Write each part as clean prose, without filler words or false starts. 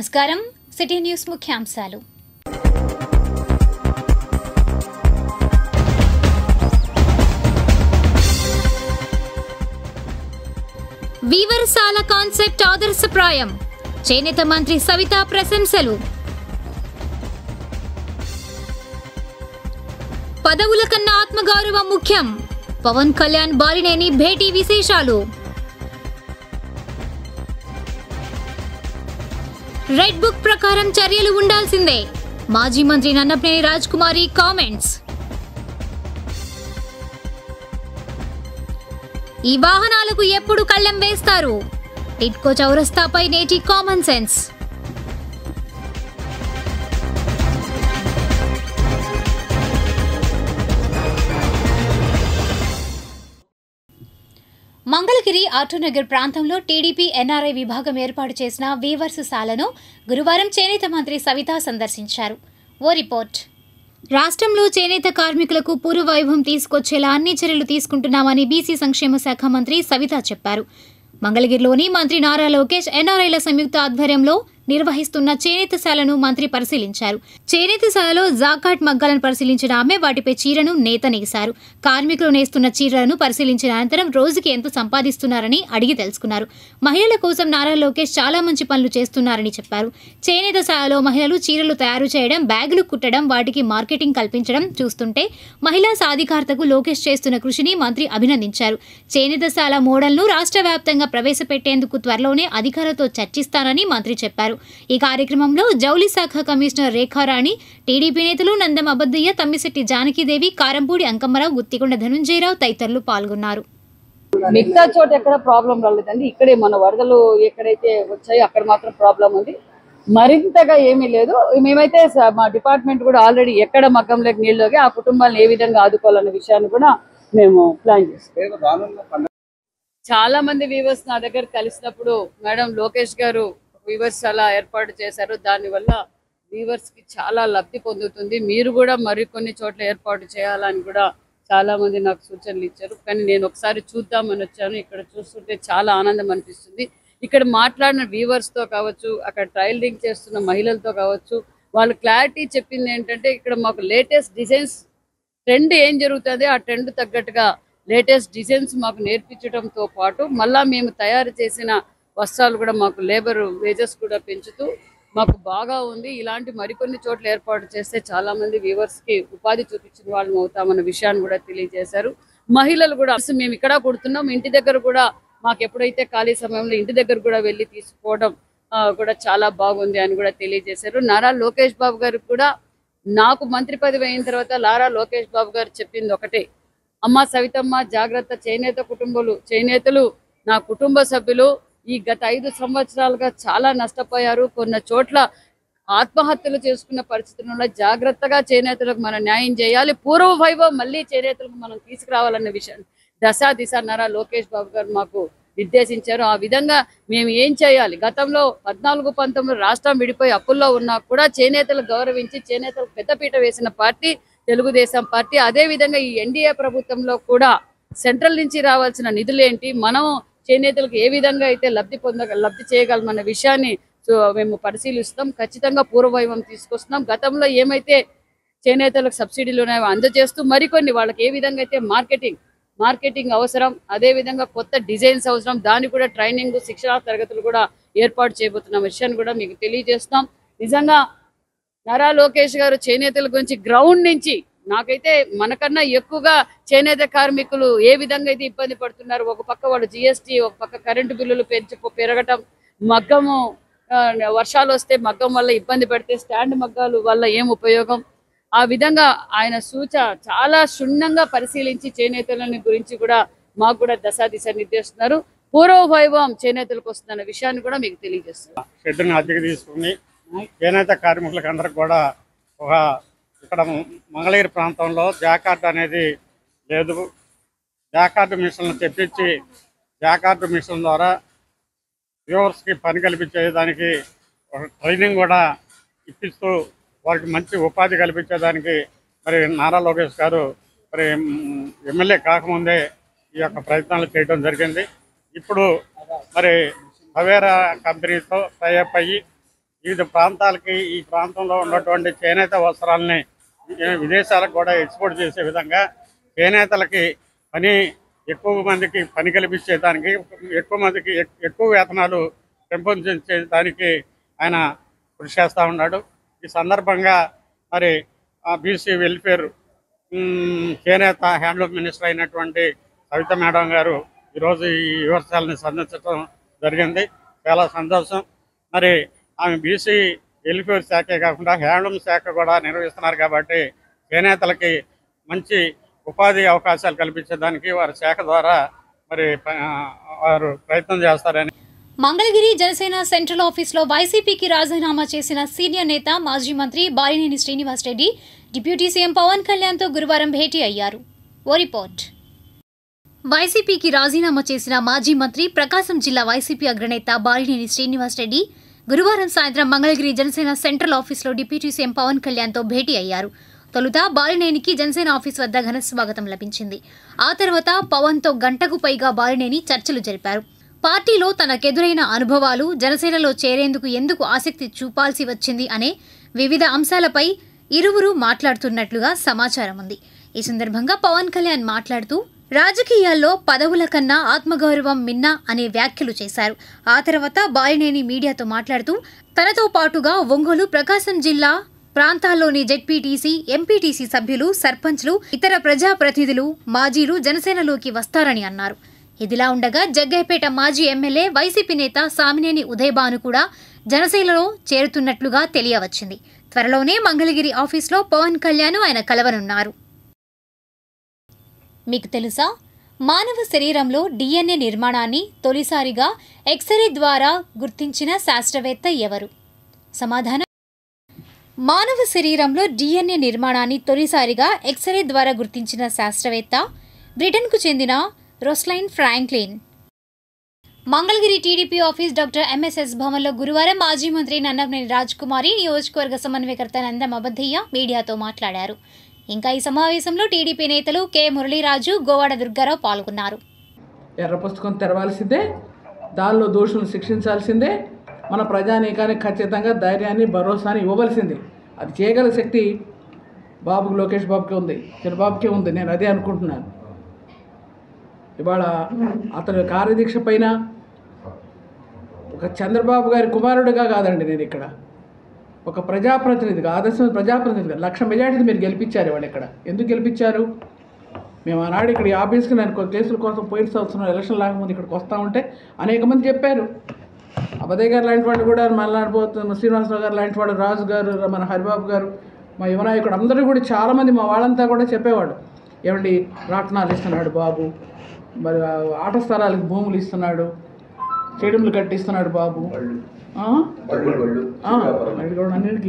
నమస్కారం city news ముఖ్యాంశాలు వీవర్సాల concept ఆదర్శప్రాయం చేనేత మంత్రి సవితా ప్రశంసలు పదవుల కన్నా ఆత్మగౌరవం ముఖ్యం పవన్ కళ్యాణ్ బాలినేని భేటీ విశేషాలు రెడ్ బుక్ ప్రకారం చర్యలు ఉండాల్సిందే మాజీ మంత్రి నన్నపనేని రాజ్కుమారి కామెంట్స్ ఈ వాహనాలకు ఎప్పుడు కళ్ళెం వేస్తారు టిట్కో చౌరస్తాపై నేటి కామన్ సెన్స్ మంగళగిరి ఆటోనగర్ ప్రాంతంలో టీడీపీ ఎన్ఆర్ఐ విభాగం ఏర్పాటు చేసిన వీవర్స్ శాలను గురువారం చేనేత మంత్రి సవిత సందర్శించారు. ఓ రిపోర్ట్. రాష్ట్రంలో చేనేత కార్మికులకు పూర్వ వైభవం తీసుకొచ్చేలా అన్ని చర్యలు తీసుకుంటున్నామని బీసీ సంక్షేమ శాఖ మంత్రి సవిత చెప్పారు. మంగళగిరిలోని మంత్రి నారా లోకేష్ ఎన్ఆర్ఐల సంయుక్త ఆధ్వర్యంలో నిర్వహిస్తున్న చేనేతశాలను మంత్రి పరిశీలించారు. చేనేతశాలలో జాకాట్ మగ్గాలను పరిశీలించిన ఆమె వాటిపై చీరను నేత నేశారు. కార్మికులు నేస్తున్న చీరలను పరిశీలించిన అనంతరం రోజుకి ఎంత సంపాదిస్తున్నారని అడిగి తెలుసుకున్నారు. మహిళల కోసం నారా లోకేష్ చాలా మంచి పనులు చేస్తున్నారని చెప్పారు. చేనేతశాలలో మహిళలు చీరలు తయారు చేయడం, బ్యాగులు కుట్టడం, వాటికి మార్కెటింగ్ కల్పించడం చూస్తుంటే మహిళా సాధికారతకు లోకేష్ చేస్తున్న కృషిని మంత్రి అభినందించారు. చేనేతశాల మోడల్ను రాష్ట్ర వ్యాప్తంగా ప్రవేశపెట్టేందుకు త్వరలోనే అధికారులతో చర్చిస్తానని మంత్రి చెప్పారు. ఈ కార్యక్రమంలో జౌళి శాఖ కమిషనర్ రేఖారాణి, టీడీపీ నేతలు నందం అబద్దయ్య, తమ్మిశెట్టి జానకీదేవి, కారంపూడి అంకమ్మరావు, గుత్తికొండ ధనుంజయరావు తదితరులు పాల్గొన్నారు. మిగతా చోట ఎక్కడ ప్రాబ్లం రాలేదండి. ఇక్కడే మన వరదలు ఎక్కడైతే వచ్చాయో అక్కడ మాత్రం ప్రాబ్లం ఉంది. మరింతగా ఏమీ లేదు. మేమైతే మా డిపార్ట్మెంట్ కూడా ఆల్రెడీ ఎక్కడ మగ్గంలోకి నీళ్ళలోకి ఆ కుటుంబాలను ఏ విధంగా ఆదుకోవాలన్న విషయాన్ని కూడా మేము ప్లాన్ చేస్తాం. చాలా మంది వీవర్స్ నా దగ్గర కలిసినప్పుడు మేడం లోకేష్ గారు వీవర్స్ అలా ఏర్పాటు చేశారు, దానివల్ల వీవర్స్ కి చాలా లబ్ధి పొందుతుంది, మీరు కూడా మరికొన్ని చోట్ల ఏర్పాటు చేయాలని కూడా చాలా మంది నాకు సూచనలు ఇచ్చారు. కానీ నేను ఒకసారి చూద్దామని వచ్చాను. ఇక్కడ చూస్తుంటే చాలా ఆనందం అనిపిస్తుంది. ఇక్కడ మాట్లాడిన వీవర్స్తో కావచ్చు, అక్కడ ట్రైలింగ్ చేస్తున్న మహిళలతో కావచ్చు, వాళ్ళు క్లారిటీ చెప్పింది ఏంటంటే ఇక్కడ మాకు లేటెస్ట్ డిజైన్స్ ట్రెండ్ ఏం జరుగుతుంది ఆ ట్రెండ్ తగ్గట్టుగా లేటెస్ట్ డిజైన్స్ మాకు నేర్పించడంతో పాటు మళ్ళా మేము తయారు చేసిన వస్త్రాలు కూడా మాకు లేబర్ వేజెస్ కూడా పెంచుతూ మాకు బాగా ఉంది. ఇలాంటి మరికొన్ని చోట్ల ఏర్పాటు చేస్తే చాలా మంది వ్యూవర్స్కి ఉపాధి చూపించిన వాళ్ళం అవుతామన్న విషయాన్ని కూడా తెలియజేశారు. మహిళలు కూడా మేము ఇక్కడ కుడుతున్నాం, ఇంటి దగ్గర కూడా మాకు ఎప్పుడైతే ఖాళీ సమయంలో ఇంటి దగ్గర కూడా వెళ్ళి తీసుకోవడం కూడా చాలా బాగుంది అని కూడా తెలియజేశారు. నారా లోకేష్ బాబు గారికి కూడా నాకు మంత్రి పదవి అయిన తర్వాత నారా లోకేష్ బాబు గారు చెప్పింది ఒకటే, అమ్మ సవితమ్మ జాగ్రత్త, చేనేతలు నా కుటుంబ సభ్యులు ఈ గత 5 సంవత్సరాలుగా చాలా నష్టపోయారు. కొన్ని చోట్ల ఆత్మహత్యలు చేసుకున్న పరిస్థితుల్లో జాగ్రత్తగా చేనేతలకు మనం న్యాయం చేయాలి, పూర్వ వైభవం మళ్ళీ చేనేతలకు మనం తీసుకురావాలన్న విషయం దిశ నారా లోకేష్ బాబు గారు మాకు నిర్దేశించారు. ఆ విధంగా మేము ఏం చేయాలి, గతంలో 14-19 రాష్ట్రం విడిపోయి అప్పుల్లో ఉన్నా కూడా చేనేతలు గౌరవించి చేనేతలకు పెద్దపీట వేసిన పార్టీ తెలుగుదేశం పార్టీ. అదేవిధంగా ఈ ఎన్డీఏ ప్రభుత్వంలో కూడా సెంట్రల్ నుంచి రావాల్సిన నిధులేంటి, మనం చేనేతలకు ఏ విధంగా అయితే లబ్ధి చేయగలమన్న విషయాన్ని మేము పరిశీలిస్తాం. ఖచ్చితంగా పూర్వవైభవం తీసుకొస్తున్నాం. గతంలో ఏమైతే చేనేతలకు సబ్సిడీలు ఉన్నాయో అందజేస్తూ మరికొన్ని వాళ్ళకి ఏ విధంగా అయితే మార్కెటింగ్ అవసరం, అదేవిధంగా కొత్త డిజైన్స్ అవసరం, దానికి కూడా ట్రైనింగ్ శిక్షణా తరగతులు కూడా ఏర్పాటు చేయబోతున్న విషయాన్ని కూడా మీకు తెలియజేస్తాం. నిజంగా నారా లోకేష్ గారు చేనేతల గురించి గ్రౌండ్ నుంచి నాకైతే మనకన్నా ఎక్కువగా చేనేత కార్మికులు ఏ విధంగా అయితే ఇబ్బంది పడుతున్నారు, ఒక పక్క వాళ్ళు జిఎస్టీ, ఒక పక్క కరెంటు బిల్లులు పెరగటం, మగ్గము వర్షాలు వస్తే మగ్గం వల్ల ఇబ్బంది పడితే స్టాండ్ మగ్గాలు వల్ల ఏం ఉపయోగం, ఆ విధంగా ఆయన చాలా క్షుణ్ణంగా పరిశీలించి చేనేతలని గురించి కూడా మాకు కూడా దిశ నిర్దేశిస్తున్నారు. పూర్వ వైభవం చేనేతలకు వస్తున్న విషయాన్ని కూడా మీకు తెలియజేస్తున్నారు. షెడ్డును అద్దెకి తీసుకుని చేనేత కార్మికులకు అందరికి కూడా ఇక్కడ మంగళగిరి ప్రాంతంలో జాకార్డ్ అనేది లేదు. జాకార్డ్ మిషన్లు తెప్పించి జాకార్డ్ మిషన్ ద్వారా వ్యూవర్స్కి పని కల్పించేదానికి ట్రైనింగ్ కూడా ఇప్పిస్తూ వారికి మంచి ఉపాధి కల్పించేదానికి మరి నారా లోకేష్ గారు మరి ఎమ్మెల్యే కాకముందే ఈ యొక్క ప్రయత్నాలు చేయడం జరిగింది. ఇప్పుడు మరి హవేరా కంపెనీతో టైఅప్ అయ్యి వివిధ ప్రాంతాలకి ఈ ప్రాంతంలో ఉన్నటువంటి చేనేత వస్త్రాలని విదేశాలకు కూడా ఎక్స్పోర్ట్ చేసే విధంగా చేనేతలకి ఎక్కువ మందికి పని కల్పించేదానికి, ఎక్కువ మందికి ఎక్కువ వేతనాలు పెంపొందించేదానికి ఆయన కృషి చేస్తూ ఉన్నాడు. ఈ సందర్భంగా మరి బీసీ వెల్ఫేర్ చేనేత హ్యాండ్లూమ్ మినిస్టర్ అయినటువంటి సవిత మేడం గారు ఈరోజు ఈ యువశాలని సందర్శించడం జరిగింది. చాలా సంతోషం. మరి ఆమె బీసీ వెల్ఫేర్ శాఖే కాకుండా హ్యాండ్లూమ్ శాఖ కూడా నిర్వహిస్తున్నారు కాబట్టి చేనేతలకి మంచి ఉపాధి అవకాశాలు కల్పించడానికి వారి శాఖ ద్వారా మరి వారు ప్రయత్నం చేస్తారని. మంగళగిరి జనసేన సెంట్రల్ ఆఫీస్లో వైసీపీకి రాజీనామా చేసిన సీనియర్ నేత మాజీ మంత్రి బాలినేని శ్రీనివాస్ రెడ్డి డిప్యూటీ సీఎం పవన్ కళ్యాణ్తో గురువారం భేటీ అయ్యారు. ఓ రిపోర్ట్. వైసీపీకి రాజీనామా చేసిన మాజీ మంత్రి, ప్రకాశం జిల్లా వైసీపీ అగ్రనేత బాలినేని శ్రీనివాస్ రెడ్డి గురువారం సాయంత్రం మంగళగిరి జనసేన సెంట్రల్ ఆఫీస్లో డిప్యూటీ సీఎం పవన్ కళ్యాణ్తో భేటీ అయ్యారు. తొలుత బాలినేనికి జనసేన ఆఫీస్ వద్ద ఘన స్వాగతం లభించింది. ఆ తర్వాత పవన్తో గంటకు పైగా బాలినేని చర్చలు జరిపారు. పార్టీలో తనకెదురైన అనుభవాలు, జనసేనలో చేరేందుకు ఎందుకు ఆసక్తి చూపాల్సి వచ్చింది అనే వివిధ అంశాలపై ఇరువురు మాట్లాడుతున్నట్లుగా సమాచారం ఉంది. ఈ సందర్భంగా పవన్ కళ్యాణ్ మాట్లాడుతూ రాజకీయాల్లో పదవుల కన్నా ఆత్మగౌరవం మిన్న అనే వ్యాఖ్యలు చేశారు. ఆ తర్వాత బాలినేని మీడియాతో మాట్లాడుతూ తనతో పాటుగా ఒంగోలు, ప్రకాశం జిల్లా ప్రాంతాల్లోని జెడ్పీటీసీ, ఎంపీటీసీ సభ్యులు, సర్పంచ్లు, ఇతర ప్రజాప్రతినిధులు, మాజీలు జనసేనలోకి వస్తారని అన్నారు. ఇదిలా ఉండగా జగ్గయ్యపేట మాజీ ఎమ్మెల్యే, వైసీపీ నేత సామినేని ఉదయభాను కూడా జనసేనలో చేరుతున్నట్లుగా తెలియవచ్చింది. త్వరలోనే మంగళగిరి ఆఫీస్లో పవన్ కళ్యాణ్ ఆయన కలవనున్నారు. మీకు తెలుసా, మానవ శరీరంలో DNA నిర్మాణాన్ని తొలిసారిగా ఎక్స్రే ద్వారా గుర్తించిన శాస్త్రవేత్త ఎవరు? సమాధానం: మానవ శరీరంలో DNA నిర్మాణాన్ని తొలిసారిగా ఎక్స్రే ద్వారా గుర్తించిన శాస్త్రవేత్త బ్రిటన్కు చెందిన Rosalind Franklin. Mangalagiri TDP office doctor MSS భవన్లో గురువారం మాజీ మంత్రి నన్నపనేని రాజ్కుమారి, నియోజకవర్గ సమన్వయకర్త నందం అబద్దయ్య మీడియాతో మాట్లాడారు. ఇంకా ఈ సమావేశంలో టీడీపీ నేతలు కె మురళీరాజు, గోవాడ దుర్గారావు పాల్గొన్నారు. ఎర్ర పుస్తకం తెరవాల్సిందే, దానిలో దోషులను శిక్షించాల్సిందే, మన ప్రజానీకానికి ఖచ్చితంగా ధైర్యాన్ని, భరోసాని ఇవ్వవలసింది. అది చేయగల శక్తి బాబుకి, లోకేష్ బాబుకే ఉంది, చంద్రబాబుకే ఉంది. నేను అదే అనుకుంటున్నాను. ఇవాళ అతని కార్యదీక్ష పైన ఒక చంద్రబాబు గారి కుమారుడిగా కాదండి, నేను ఇక్కడ ఒక ప్రజాప్రతినిధిగా, ఆదర్శమైన ప్రజాప్రతినిధిగా 1,00,000 మెజార్టీ మీరు గెలిపించారు. ఇవాళ ఇక్కడ ఎందుకు గెలిపించారు? మేము ఆనాడు ఇక్కడ ఈ ఆఫీస్కి నేను కేసుల కోసం పోయిన సంవత్సరం ఎలక్షన్ లాగముందు ఇక్కడికి వస్తూ ఉంటే అనేక మంది చెప్పారు. అబదయ్య గారు లాంటి వాళ్ళు కూడా, మళ్ళాడిపోతున్న శ్రీనివాసరావు గారు లాంటి వాడు, రాజు గారు, మన హరిబాబు గారు, మా యువనాయకుడు అందరూ కూడా చాలామంది మా వాళ్ళంతా కూడా చెప్పేవాడు, ఏమండి రాట్నాలు ఇస్తున్నాడు బాబు, మరి ఆట స్థలాలకు భూములు ఇస్తున్నాడు, స్టేడియంలు కట్టిస్తున్నాడు బాబు, అన్నిటికీ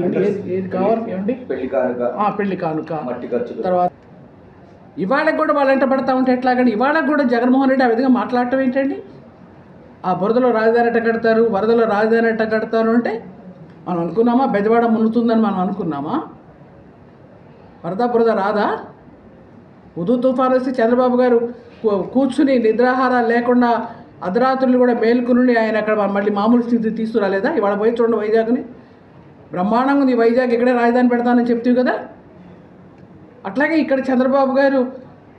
ఏది కావాలి ఏమండి, పెళ్లి కానుక. తర్వాత ఇవాళకి కూడా వాళ్ళు వెంట పడతా ఉంటే ఎట్లాగండి? ఇవాళకి కూడా జగన్మోహన్ రెడ్డి ఆ విధంగా మాట్లాడటం ఏంటండి? ఆ బురదలో రాజధాని ఎట్ట కడతారు, వరదలో రాజధాని ఎట్ట కడతారు అంటే మనం అనుకున్నామా? బెజవాడ మునుగుతుందని మనం అనుకున్నామా? వరద బురద రాదా? ఉదు తుఫాను వస్తే చంద్రబాబు గారు కూర్చుని నిద్రాహారాలు లేకుండా అర్ధరాత్రులు కూడా మేల్కొని ఆయన అక్కడ మళ్ళీ మామూలు స్థితి తీసుకురాలేదా? ఇవాళ పోయి చూడండి వైజాగ్ని, బ్రహ్మాండంగా ఉంది వైజాగ్, ఇక్కడే రాజధాని పెడతానని చెప్తావు కదా. అట్లాగే ఇక్కడ చంద్రబాబు గారు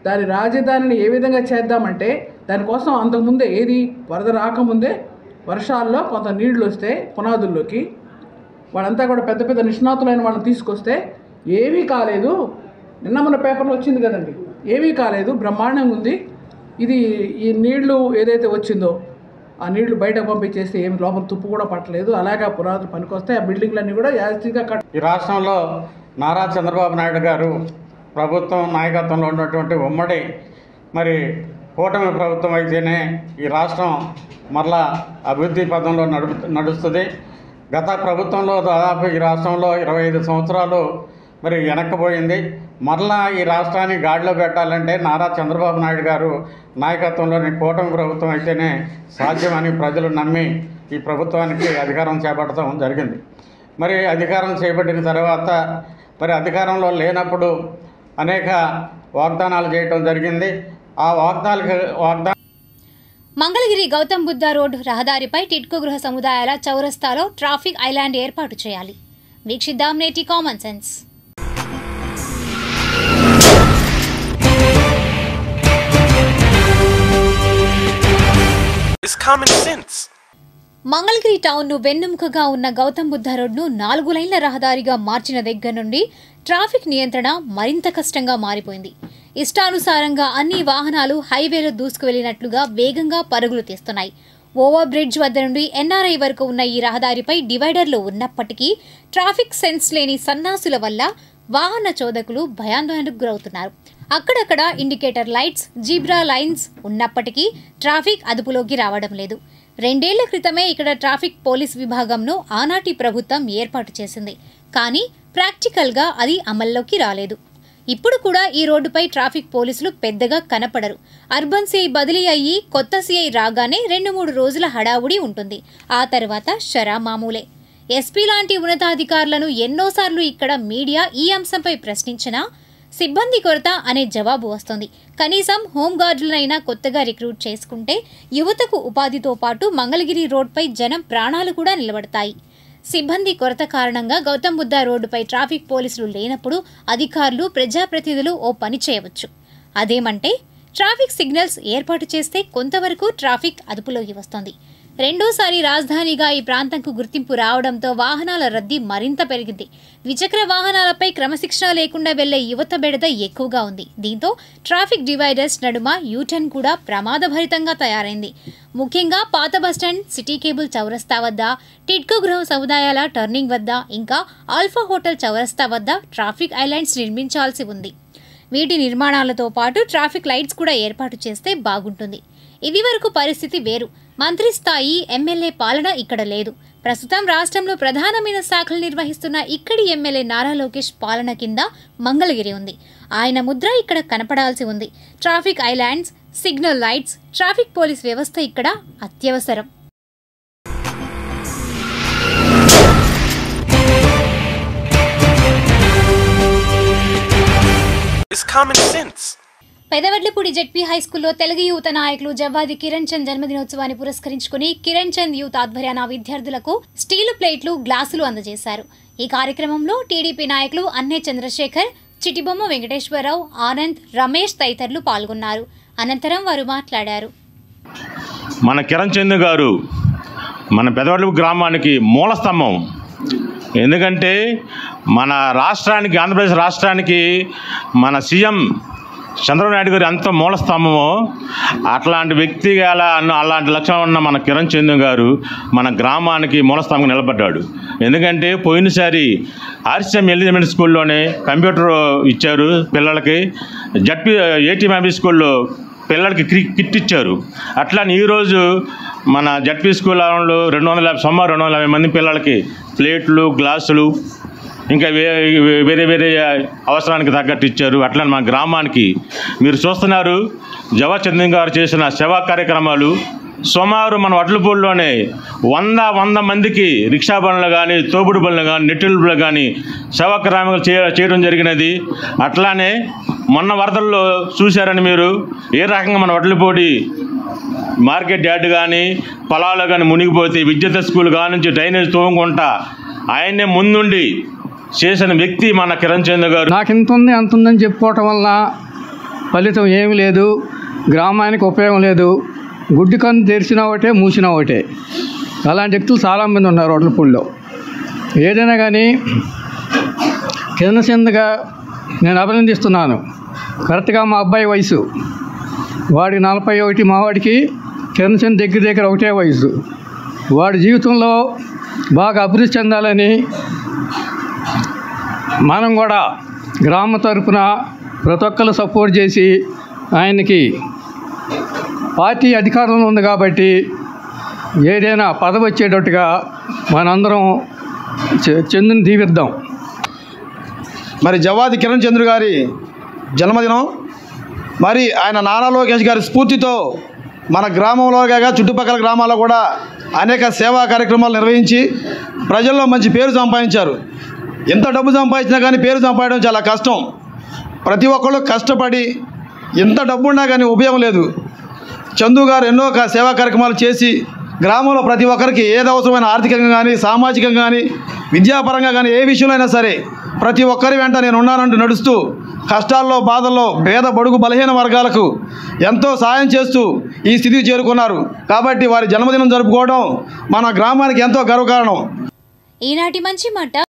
దాని రాజధానిని ఏ విధంగా చేద్దామంటే దానికోసం అంతకుముందే, ఏది వరద రాకముందే వర్షాల్లో కొంత నీళ్లు వస్తే పునాదుల్లోకి, వాళ్ళంతా కూడా పెద్ద పెద్ద నిష్ణాతులైన వాళ్ళని తీసుకొస్తే ఏమీ కాలేదు. నిన్న మన పేపర్లో వచ్చింది కదండి, ఏమీ కాలేదు, బ్రహ్మాండంగా ఉంది. ఇది ఈ నీళ్లు ఏదైతే వచ్చిందో ఆ నీళ్లు బయటకు పంపించేస్తే ఏమి లోపల తుప్పు కూడా పట్టలేదు. అలాగే పునాదులు పనికొస్తాయి, ఆ బిల్డింగ్లన్నీ కూడా యాజిటీగా ఈ రాష్ట్రంలో నారా చంద్రబాబు నాయుడు గారు ప్రభుత్వం నాయకత్వంలో ఉన్నటువంటి ఉమ్మడి మరి కూటమి ప్రభుత్వం అయితేనే ఈ రాష్ట్రం మరలా అభివృద్ధి పథంలో నడుస్తుంది. గత ప్రభుత్వంలో దాదాపు ఈ రాష్ట్రంలో 25 సంవత్సరాలు మరి వెనక్కిపోయింది. మరలా ఈ రాష్ట్రాన్ని గాడిలో పెట్టాలంటే నారా చంద్రబాబు నాయుడు గారు నాయకత్వంలోని కూటమి ప్రభుత్వం అయితేనే సాధ్యమని ప్రజలు నమ్మి ఈ ప్రభుత్వానికి అధికారం చేపట్టడం జరిగింది. మరి అధికారం చేపట్టిన తర్వాత మరి అధికారంలో లేనప్పుడు అనేక వాగ్దానాలు చేయటం జరిగింది. ఆ మంగళగిరి గౌతమ్ బుద్ధ రోడ్ రహదారిపై టిడ్కో గృహ సముదాయాల చౌరస్తాలో ట్రాఫిక్ ఐలాండ్ ఏర్పాటు చేయాలి. వీక్షిద్దాం నేటి కామన్ సెన్స్. మంగళగిరి టౌన్ను వెన్నెముకగా ఉన్న గౌతమ్ బుద్ధ రోడ్ను 4 లైన్ల రహదారిగా మార్చిన దగ్గర నుండి ట్రాఫిక్ నియంత్రణ మరింత కష్టంగా మారిపోయింది. ఇష్టానుసారంగా అన్ని వాహనాలు హైవేలో దూసుకువెళ్లినట్లుగా వేగంగా పరుగులు తీస్తున్నాయి. ఓవర్ బ్రిడ్జ్ వద్ద నుండి ఎన్ఆర్ఐ వరకు ఉన్న ఈ రహదారిపై డివైడర్లు ఉన్నప్పటికీ ట్రాఫిక్ సెన్స్ లేని సన్నాసుల వల్ల వాహన చోదకులు భయాందోళనకు గురవుతున్నారు. అక్కడక్కడ ఇండికేటర్ లైట్స్, జీబ్రా లైన్స్ ఉన్నప్పటికీ ట్రాఫిక్ అదుపులోకి రావడం లేదు. 2 ఏళ్ల క్రితమే ఇక్కడ ట్రాఫిక్ పోలీస్ విభాగంను ఆనాటి ప్రభుత్వం ఏర్పాటు చేసింది. కానీ ప్రాక్టికల్గా అది అమల్లోకి రాలేదు. ఇప్పుడు కూడా ఈ రోడ్డుపై ట్రాఫిక్ పోలీసులు పెద్దగా కనపడరు. అర్బన్ సిఐ బదిలీ అయ్యి కొత్త సిఐ రాగానే 2-3 రోజుల హడావుడి ఉంటుంది. ఆ తర్వాత షరా మామూలే. ఎస్పీ లాంటి ఉన్నతాధికారులను ఎన్నోసార్లు ఇక్కడ మీడియా ఈ అంశంపై ప్రశ్నించినా సిబ్బంది కొరత అనే జవాబు వస్తుంది. కనీసం హోంగార్డులనైనా కొత్తగా రిక్రూట్ చేసుకుంటే యువతకు ఉపాధితో పాటు మంగళగిరి రోడ్పై జనం ప్రాణాలు కూడా నిలబడతాయి. సిబ్బంది కొరత కారణంగా గౌతమ్ బుద్ధ రోడ్డుపై ట్రాఫిక్ పోలీసులు లేనప్పుడు అధికారులు, ప్రజాప్రతినిధులు ఓ పని చేయవచ్చు. అదేమంటే ట్రాఫిక్ సిగ్నల్స్ ఏర్పాటు చేస్తే కొంతవరకు ట్రాఫిక్ అదుపులోకి వస్తుంది. రెండోసారి రాజధానిగా ఈ ప్రాంతంకు గుర్తింపు రావడంతో వాహనాల రద్దీ మరింత పెరిగింది. ద్విచక్ర వాహనాలపై క్రమశిక్షణ లేకుండా వెళ్లే యువత బెడద ఎక్కువగా ఉంది. దీంతో ట్రాఫిక్ డివైడర్స్ నడుమ యూటర్న్ కూడా ప్రమాదభరితంగా తయారైంది. ముఖ్యంగా పాత బస్టాండ్, సిటీ కేబుల్ చౌరస్తా వద్ద, టిడ్కో గృహ సముదాయాల టర్నింగ్ వద్ద, ఇంకా ఆల్ఫా హోటల్ చౌరస్తా వద్ద ట్రాఫిక్ ఐలాండ్స్ నిర్మించాల్సి ఉంది. వీటి నిర్మాణాలతో పాటు ట్రాఫిక్ లైట్స్ కూడా ఏర్పాటు చేస్తే బాగుంటుంది. ఇది వరకు పరిస్థితి వేరు. మంత్రి స్థాయి, ఎమ్మెల్యే పాలన ఇక్కడ లేదు. ప్రస్తుతం రాష్ట్రంలో ప్రధానమైన శాఖలు నిర్వహిస్తున్న ఇక్కడి ఎమ్మెల్యే నారా లోకేష్ పాలన కింద మంగళగిరి ఉంది. ఆయన ముద్ర ఇక్కడ కనపడాల్సి ఉంది. Traffic islands, signal lights, traffic police వ్యవస్థ ఇక్కడ అత్యవసరం. పెదవడ్లపూడి జెడ్పీ హైస్కూల్లో తెలుగు యువత నాయకులు జవ్వాది కిరణ్ చంద్ జన్మదినోత్సవాన్ని పురస్కరించుకుని కిరణ్ చంద్ యూత్ ఆధ్వర్యాన విద్యార్థులకు స్టీలు ప్లేట్లు, గ్లాసులు అందజేశారు. ఈ కార్యక్రమంలో టీడీపీ నాయకులు అన్నే చంద్రశేఖర్, చిటిబొమ్మ వెంకటేశ్వరరావు, ఆనంద్, రమేష్ తదితరులు పాల్గొన్నారు. అనంతరం వారు మాట్లాడారు. మన కిరణ్ చంద్ గారు మన పెదవడ్లపూడి గ్రామానికి మూల స్తంభం. ఎందుకంటే మన రాష్ట్రానికి, ఆంధ్రప్రదేశ్ రాష్ట్రానికి మన సీఎం చంద్రబాబు నాయుడు గారు ఎంత మూల స్తంభమో అట్లాంటి వ్యక్తి అలాంటి లక్షణం ఉన్న మన కిరణ్ చంద్ గారు మన గ్రామానికి మూల స్తంభం నిలబడ్డాడు. ఎందుకంటే పోయినసారి ఆర్సీఎం ఎలిమెంటరీ స్కూల్లోనే కంప్యూటర్ ఇచ్చారు పిల్లలకి, జడ్పీ ఏటీఎంఐబీ స్కూల్లో పిల్లలకి కిట్ ఇచ్చారు. అట్లానే ఈరోజు మన జడ్పీ స్కూల్ వాళ్ళు 250 మంది పిల్లలకి ప్లేట్లు, గ్లాసులు, ఇంకా వేరే వేరే అవసరానికి తగ్గట్టు ఇచ్చారు. అట్లా మా గ్రామానికి మీరు చూస్తున్నారు జవహర్ చంద్రన్ గారు చేసిన సేవా కార్యక్రమాలు. సుమారు మన వడ్లపూడిలోనే 100 మందికి రిక్షా బండ్లు కానీ, తోపుడు బండ్లు కానీ, నెట్టులు కానీ సేవా కార్యక్రమాలు చేయడం జరిగినది. అట్లానే మొన్న వరదల్లో చూశారని మీరు ఏ రకంగా మన వడ్లపూడి మార్కెట్ యార్డ్ కానీ, పొలాలు కానీ మునిగిపోతే విద్యుత్ స్కూల్ కాని నుంచి డ్రైనేజ్ తోముకుంటా ఆయనే ముందుండి చేసిన వ్యక్తి మన కిరణ్ చంద్ గారు. నాకు ఇంత ఉంది అంత ఉందని చెప్పుకోవటం వల్ల ఫలితం ఏమి లేదు, గ్రామానికి ఉపయోగం లేదు. గుడ్డి కన్ను తెరిచినా ఒకటే, మూసినా ఒకటే. అలాంటి వ్యక్తులు చాలామంది ఉన్నారు వడ్లపూడిలో. ఏదైనా కానీ కిరణ్ చంద్గా నేను అభినందిస్తున్నాను. కరెక్ట్గా మా అబ్బాయి వయసు, వాడికి 41, మా వాడికి కిరణ్ చంద్ దగ్గర ఒకటే వయసు. వాడి జీవితంలో బాగా అభివృద్ధి చెందాలని మనం కూడా గ్రామ తరఫున ప్రతి ఒక్కరు సపోర్ట్ చేసి ఆయనకి పార్టీ అధికారంలో ఉంది కాబట్టి ఏదైనా పదవి వచ్చేటట్టుగా మనందరం చంద్రుని దీవిద్దాం. మరి జవ్వాది కిరణ్ చంద్ర గారి జన్మదినం, మరి ఆయన నారా లోకేష్ గారి స్ఫూర్తితో మన గ్రామంలో కాక చుట్టుపక్కల గ్రామాల్లో కూడా అనేక సేవా కార్యక్రమాలు నిర్వహించి ప్రజల్లో మంచి పేరు సంపాదించారు. ఎంత డబ్బు సంపాదించినా కానీ పేరు సంపాదించడం చాలా కష్టం. ప్రతి ఒక్కళ్ళు కష్టపడి ఎంత డబ్బు ఉన్నా కానీ ఉపయోగం లేదు. చందు గారు ఎన్నో సేవా కార్యక్రమాలు చేసి గ్రామంలో ప్రతి ఒక్కరికి ఏది అవసరమైన ఆర్థికంగా కానీ సామాజికంగా కానీ విద్యాపరంగా కానీ ఏ విషయంలో అయినా సరే ప్రతి ఒక్కరి వెంట నేను ఉన్నానంటూ నడుస్తూ కష్టాల్లో బాధల్లో పేద బడుగు బలహీన వర్గాలకు ఎంతో సాయం చేస్తూ ఈ స్థితికి చేరుకున్నారు. కాబట్టి వారి జన్మదినం జరుపుకోవడం మన గ్రామానికి ఎంతో గర్వకారణం. ఈనాటి మంచి మాట,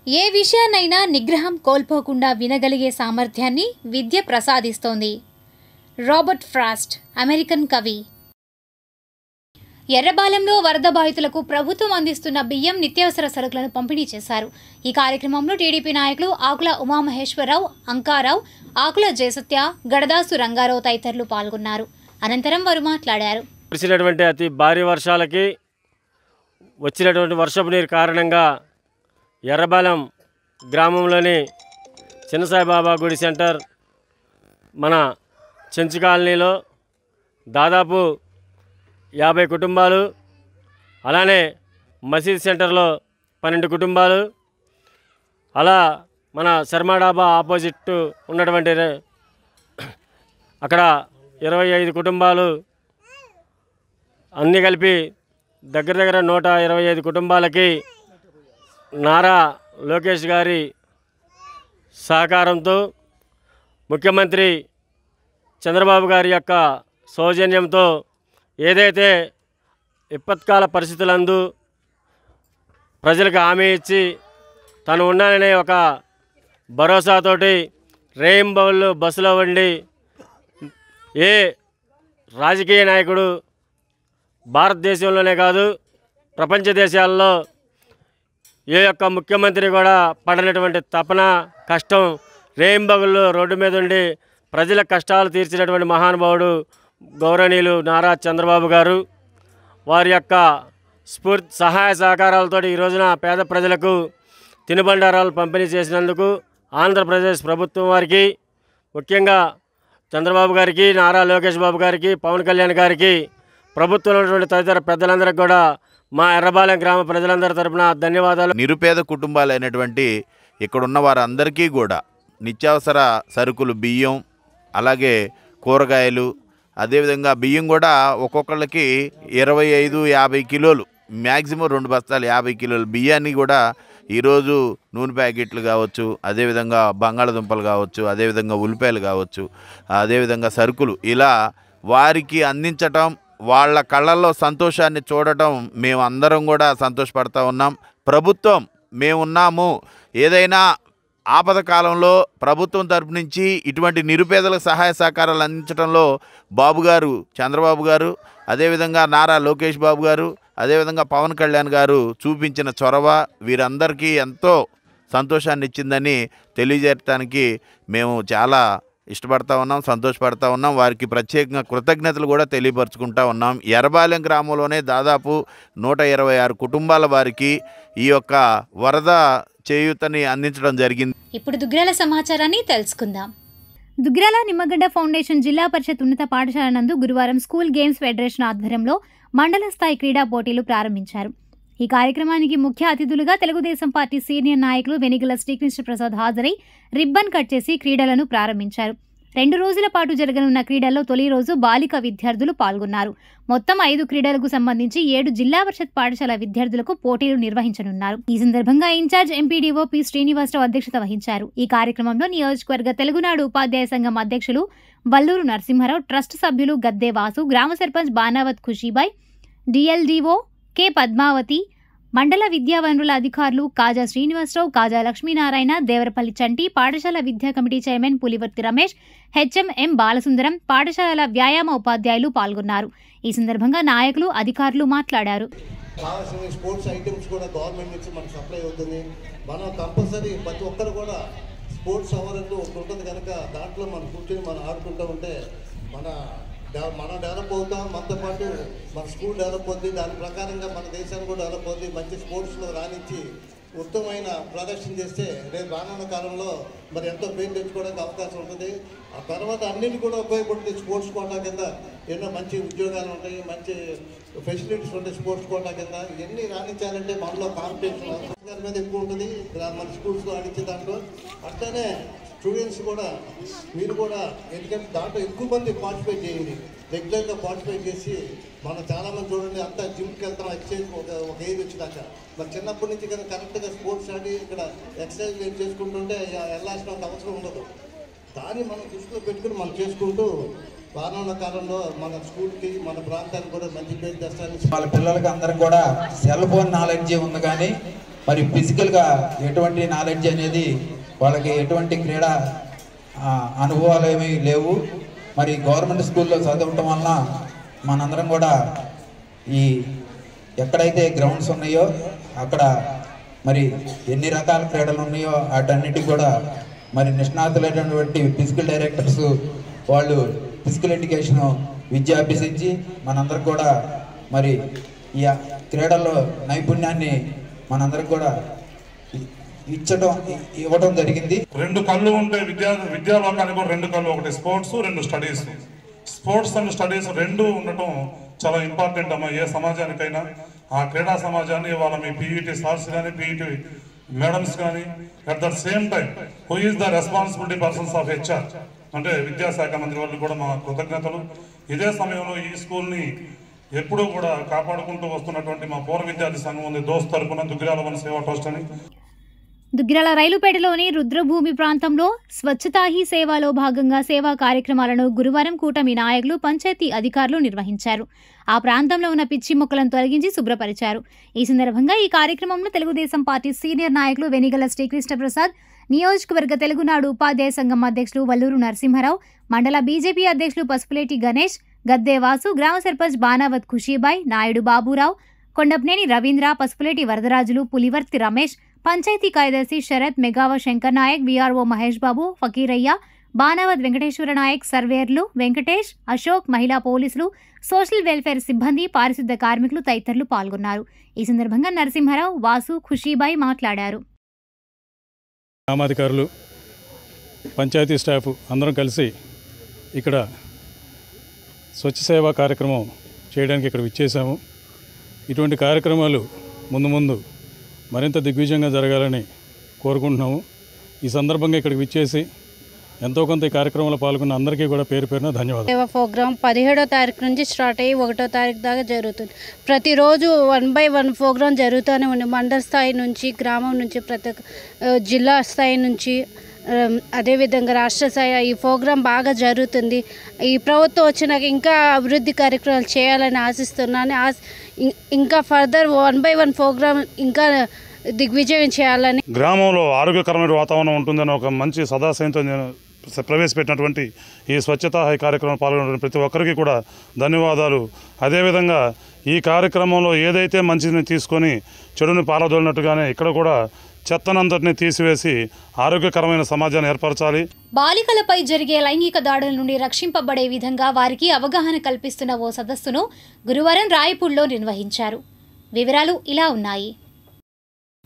ఏ విషయాన్నైనా నిగ్రహం కోల్పోకుండా వినగలిగే సామర్థ్యాన్ని విద్య ప్రసాదిస్తోంది. రాబర్ట్ ఫ్రాస్ట్, అమెరికన్ కవి. ఎర్రబాలెంలో వరద బాధితులకు ప్రభుత్వం అందిస్తున్న బియ్యం, నిత్యావసర సరుకులను పంపిణీ చేశారు. ఈ కార్యక్రమంలో టీడీపీ నాయకులు ఆకుల ఉమామహేశ్వరరావు, అంకారావు, ఆకుల జయసత్య, గడదాసు రంగారావు తదితరులు పాల్గొన్నారు. అనంతరం వారు మాట్లాడారు. కురిసినటువంటి అతి భారీ వర్షాలకి వచ్చినటువంటి వర్షపు నీరు కారణంగా ఎర్రబాలెం గ్రామంలోని చిన్నసాయిబాబా గుడి సెంటర్, మన చెంచు కాలనీలో దాదాపు 50 కుటుంబాలు, అలానే మసీద్ సెంటర్లో 12 కుటుంబాలు, అలా మన శర్మా డాబా ఆపోజిట్ ఉన్నటువంటి అక్కడ 25 కుటుంబాలు, అన్నీ కలిపి దగ్గర 125 కుటుంబాలకి నారా లోకేష్ గారి సహకారంతో, ముఖ్యమంత్రి చంద్రబాబు గారి యొక్క సౌజన్యంతో ఏదైతే విపత్కాల పరిస్థితులందు ప్రజలకు హామీ ఇచ్చి తను ఉన్నాననే ఒక భరోసాతోటి రేయింబౌళ్ళు బస్సులో ఉండి ఏ రాజకీయ నాయకుడు భారతదేశంలోనే కాదు ప్రపంచ దేశాల్లో ఏ యొక్క ముఖ్యమంత్రి కూడా పడినటువంటి తపన, కష్టం, రేయింబౌళ్ళు రోడ్డు మీద ఉండి ప్రజల కష్టాలు తీర్చినటువంటి మహానుభావుడు గౌరవనీయులు నారా చంద్రబాబు గారు. వారి యొక్క సహాయ సహకారాలతో ఈ రోజున పేద ప్రజలకు తినుబండారాలు పంపిణీ చేసినందుకు ఆంధ్రప్రదేశ్ ప్రభుత్వం వారికి, ముఖ్యంగా చంద్రబాబు గారికి, నారా లోకేష్ బాబు గారికి, పవన్ కళ్యాణ్ గారికి, ప్రభుత్వంలో ఉన్నటువంటి తదితర పెద్దలందరికీ కూడా మా ఎర్రబాలెం గ్రామ ప్రజలందరి తరపున ధన్యవాదాలు. నిరుపేద కుటుంబాలైనటువంటి ఇక్కడున్న వారందరికీ కూడా నిత్యావసర సరుకులు, బియ్యం, అలాగే కూరగాయలు, అదేవిధంగా బియ్యం కూడా ఒక్కొక్కళ్ళకి 25-50 కిలోలు, మ్యాక్సిమం 2 బస్తాలు 50 కిలోలు బియ్యాన్ని కూడా ఈరోజు నూనె ప్యాకెట్లు కావచ్చు, అదేవిధంగా బంగాళదుంపలు కావచ్చు, అదేవిధంగా ఉల్లిపాయలు కావచ్చు, అదేవిధంగా సరుకులు ఇలా వారికి అందించటం, వాళ్ళ కళ్ళల్లో సంతోషాన్ని చూడటం మేమందరం కూడా సంతోషపడతా ఉన్నాం. ప్రభుత్వం మేమున్నాము, ఏదైనా ఆపద కాలంలో ప్రభుత్వం తరపు నుంచి ఇటువంటి నిరుపేదలకు సహాయ సహకారాలు అందించడంలో బాబు గారు, చంద్రబాబు గారు, అదేవిధంగా నారా లోకేష్ బాబు గారు, అదేవిధంగా పవన్ కళ్యాణ్ గారు చూపించిన చొరవ వీరందరికీ ఎంతో సంతోషాన్ని ఇచ్చిందని తెలియజేయడానికి మేము చాలా ఇష్టపడతా ఉన్నాం, సంతోషపడతా ఉన్నాం. వారికి ప్రత్యేకంగా కృతజ్ఞతలు కూడా తెలియపరుచుకుంటా ఉన్నాం. ఎర్రబాలెం గ్రామంలోనే దాదాపు 126 కుటుంబాల వారికి ఈ యొక్క వరద చేయూతని అందించడం జరిగింది. ఇప్పుడు దుగ్గ్యాల సమాచారాన్ని తెలుసుకుందాం. దుగ్గ్యాల నిమ్మగడ్డ ఫౌండేషన్ జిల్లా పరిషత్ ఉన్నత పాఠశాల నందు గురువారం స్కూల్ గేమ్స్ ఫెడరేషన్ ఆధ్వర్యంలో మండల స్థాయి క్రీడా పోటీలు ప్రారంభించారు. ఈ కార్యక్రమానికి ముఖ్య అతిథులుగా తెలుగుదేశం పార్టీ సీనియర్ నాయకులు వెనిగల శ్రీకృష్ణ ప్రసాద్ హాజరై రిబ్బన్ కట్ చేసి క్రీడలను ప్రారంభించారు. 2 రోజుల పాటు జరగనున్న క్రీడల్లో తొలి రోజు బాలిక విద్యార్థులు పాల్గొన్నారు. మొత్తం 5 క్రీడలకు సంబంధించి 7 జిల్లా పరిషత్ పాఠశాల విద్యార్థులకు పోటీలు నిర్వహించనున్నారు. ఈ సందర్భంగా ఇన్ఛార్జ్ ఎంపీడీఓ పి శ్రీనివాసరావు అధ్యక్షత వహించారు. ఈ కార్యక్రమంలో నియోజకవర్గ తెలుగునాడు ఉపాధ్యాయ సంఘం అధ్యక్షులు వల్లూరు నరసింహారావు, ట్రస్ట్ సభ్యులు గద్దే వాసు, గ్రామ సర్పంచ్ బానావత్ ఖుషీబాయ్, డిఎల్డీఓ కె పద్మావతి, మండల విద్యా వనరుల అధికారులు కాజా శ్రీనివాసరావు, కాజా లక్ష్మీనారాయణ, దేవరపల్లి చంటి, పాఠశాల విద్యా committee chairman Pulivarthi Ramesh, HMM Balasundaram, పాఠశాలల వ్యాయామ ఉపాధ్యాయులు పాల్గొన్నారు. ఈ సందర్భంగా నాయకులు, అధికారులు మాట్లాడారు. కావాల్సిన స్పోర్ట్స్ ఐటమ్స్ కూడా గవర్నమెంట్ నుంచి మనకు సప్లై అవుతుంది. మనం కంపల్సరీ ప్రతి ఒక్కరు కూడా స్పోర్ట్స్ అవర్ అంటూ ఒకటి ఉంటుంది కనుక దాంట్లో మనం కూర్చొని మనం ఆడుకుంటూ ఉంటే మనం డెవలప్ అవుతాం, మనతో పాటు మన స్కూల్ డెవలప్ అవుతుంది. దాని ప్రకారంగా మన దేశాన్ని కూడా డెవలప్ అవుతుంది. మంచి స్పోర్ట్స్లో రాణించి ఉత్తమమైన ప్రదర్శన చేస్తే రేపు రానున్న కాలంలో మరి ఎంతో పేరు తెచ్చుకోవడానికి అవకాశం ఉంటుంది. ఆ తర్వాత అన్నిటి కూడా ఉపయోగపడుతుంది. స్పోర్ట్స్ కోటా కింద ఎన్నో మంచి ఉద్యోగాలు ఉంటాయి, మంచి ఫెసిలిటీస్ ఉంటాయి. స్పోర్ట్స్ కోటా కింద ఇవన్నీ రాణించాలంటే మనలో కాంపిటీషన్ మీద ఎక్కువ ఉంటుంది మన స్కూల్స్లో ఆడించే దాంట్లో. అట్లనే స్టూడెంట్స్ కూడా మీరు కూడా ఎందుకంటే దాంట్లో ఎక్కువ మంది పార్టిసిపేట్ చేయండి, రెగ్యులర్గా పార్టిసిపేట్ చేసి మనం చాలామంది చూడండి అంతా జిమ్కి వెళ్తాం, ఎక్సర్సైజ్ ఒక ఏజ్ వచ్చినాక మరి చిన్నప్పటి నుంచి కనుక కరెక్ట్గా స్పోర్ట్స్ ఆడి ఇక్కడ ఎక్సర్సైజ్ చేసుకుంటుంటే వెళ్ళాల్సినంత అవసరం ఉండదు. దాన్ని మనం దృష్టిలో పెట్టుకుని మనం చేసుకుంటూ రానున్న కాలంలో మన స్కూల్కి మన ప్రాంతానికి కూడా మంచి పేరు తెస్తారని వాళ్ళ పిల్లలకి అందరికి కూడా సెల్ ఫోన్ నాలెడ్జ్ ఉంది, కానీ మరి ఫిజికల్గా ఎటువంటి నాలెడ్జ్ అనేది వాళ్ళకి ఎటువంటి క్రీడా అనుభవాలు ఏమీ లేవు. మరి గవర్నమెంట్ స్కూల్లో చదవటం వలన మనందరం కూడా ఈ ఎక్కడైతే గ్రౌండ్స్ ఉన్నాయో అక్కడ మరి ఎన్ని రకాల క్రీడలు ఉన్నాయో వాటన్నిటికి కూడా మరి నిష్ణాతులైనటువంటి ఫిజికల్ డైరెక్టర్స్ వాళ్ళు ఫిజికల్ ఎడ్యుకేషన్ విద్య అభ్యసించి మనందరికి కూడా మరి ఈ క్రీడల్లో నైపుణ్యాన్ని మనందరికి కూడా ఇవ్వడం జరిగింది. 2 కళ్ళు ఉంటే విద్యాలోకానికి కూడా 2 కళ్ళు, ఒకటి sports, 2 studies. Sports and studies 2 ఉండటం చాలా ఇంపార్టెంట్ అమ్మా ఏ సమాజానికైనా. ఆ క్రీడా సమాజాన్ని వాళ్ళ మీ పీఈటీ సార్స్ కానీ పీఈటీ మేడమ్స్ కానీ at the same time who is the responsibility persons of HR అంటే విద్యాశాఖ మంత్రి వాళ్ళు కూడా మా కృతజ్ఞతలు. ఇదే సమయంలో ఈ స్కూల్ని ఎప్పుడూ కూడా కాపాడుకుంటూ వస్తున్నటువంటి మా పూర్వ విద్యార్థి సంఘం ఉంది దోస్త్ తరపున దుగ్గిరాల వన సేవా ట్రస్ట్ అని. దుగ్గిరాల రైలుపేటలోని రుద్రభూమి ప్రాంతంలో స్వచ్ఛతా హీ సేవలో భాగంగా సేవా కార్యక్రమాలను గురువారం కూటమి నాయకులు, పంచాయతీ అధికారులు నిర్వహించారు. ఆ ప్రాంతంలో ఉన్న పిచ్చి మొక్కలను తొలగించి శుభ్రపరిచారు. ఈ సందర్భంగా ఈ కార్యక్రమంలో తెలుగుదేశం పార్టీ సీనియర్ నాయకులు వెనిగల శ్రీకృష్ణప్రసాద్, నియోజకవర్గ తెలుగునాడు ఉపాధ్యాయ సంఘం అధ్యక్షులు వల్లూరు నరసింహారావు, మండల బీజేపీ అధ్యక్షులు పసుపులేటి గణేష్, గద్దే వాసు, గ్రామ సర్పంచ్ బానావత్ ఖుషీబాయ్, నాయుడు బాబురావు, కొండప్నేని రవీంద్ర, పసుపులేటి వరదరాజులు, పులివర్తి రమేష్, పంచాయతీ కార్యదర్శి శరత్, మెగావ శంకర్ నాయక్, వీఆర్ఓ మహేష్ బాబు, ఫకీరయ్య, బానావత్ వెంకటేశ్వర నాయక్, సర్వేర్లు వెంకటేష్, అశోక్, మహిళా పోలీసులు, సోషల్ వెల్ఫేర్ సిబ్బంది, పారిశుద్ధ కార్మికులు తదితరులు పాల్గొన్నారు. ఈ సందర్భంగా నరసింహారావు, వాసు, ఖుషీబాయ్ మాట్లాడారు. గ్రామాధికారులు, పంచాయతీ స్టాఫ్ అందరం కలిసి ఇక్కడ స్వచ్ఛ సేవా కార్యక్రమం చేయడానికి ఇక్కడ విచ్చేసాము. ఇటువంటి కార్యక్రమాలు ముందు మరింత దిగ్విజయంగా జరగాలని కోరుకుంటున్నాము. ఈ సందర్భంగా ఇక్కడికి విచ్చేసి ఎంతో కొంత ఈ కార్యక్రమంలో పాల్గొన్న అందరికీ కూడా పేరు పేరున ధన్యవాదాలు. సేవా ప్రోగ్రాం 17వ తారీఖు నుంచి స్టార్ట్ అయ్యి 1వ తారీఖు దాకా జరుగుతుంది. ప్రతిరోజు 1 by 1 ప్రోగ్రాం జరుగుతూనే ఉంది. మండల స్థాయి నుంచి, గ్రామం నుంచి, ప్రతి జిల్లా స్థాయి నుంచి, అదేవిధంగా రాష్ట్ర స్థాయి ఈ ప్రోగ్రాం బాగా జరుగుతుంది. ఈ ప్రభుత్వం వచ్చినాక ఇంకా అభివృద్ధి కార్యక్రమాలు చేయాలని ఆశిస్తున్నాను. ఇంకా ఫర్దర్ 1 by 1 ప్రోగ్రాం ఇంకా దిగ్విజయం చేయాలని. గ్రామంలో ఆరోగ్యకరమైన వాతావరణం ఉంటుందని ఒక మంచి సదాశయంతో నేను ప్రవేశపెట్టినటువంటి ఈ స్వచ్ఛతా హై కార్యక్రమం పాల్గొన్న ప్రతి ఒక్కరికి కూడా ధన్యవాదాలు. అదేవిధంగా ఈ కార్యక్రమంలో ఏదైతే మంచిని తీసుకొని చెడుని పారదోలినట్టుగానే ఇక్కడ కూడా చెత్తనంతటిని తీసివేసి ఆరోగ్యకరమైన సమాజాన్ని ఏర్పరచాలి. బాలికలపై జరిగే లైంగిక దాడుల నుండి రక్షింపబడే విధంగా వారికి అవగాహన కల్పిస్తున్న ఓ సదస్సును గురువారం రాయపూడిలో నిర్వహించారు. వివరాలు ఇలా ఉన్నాయి.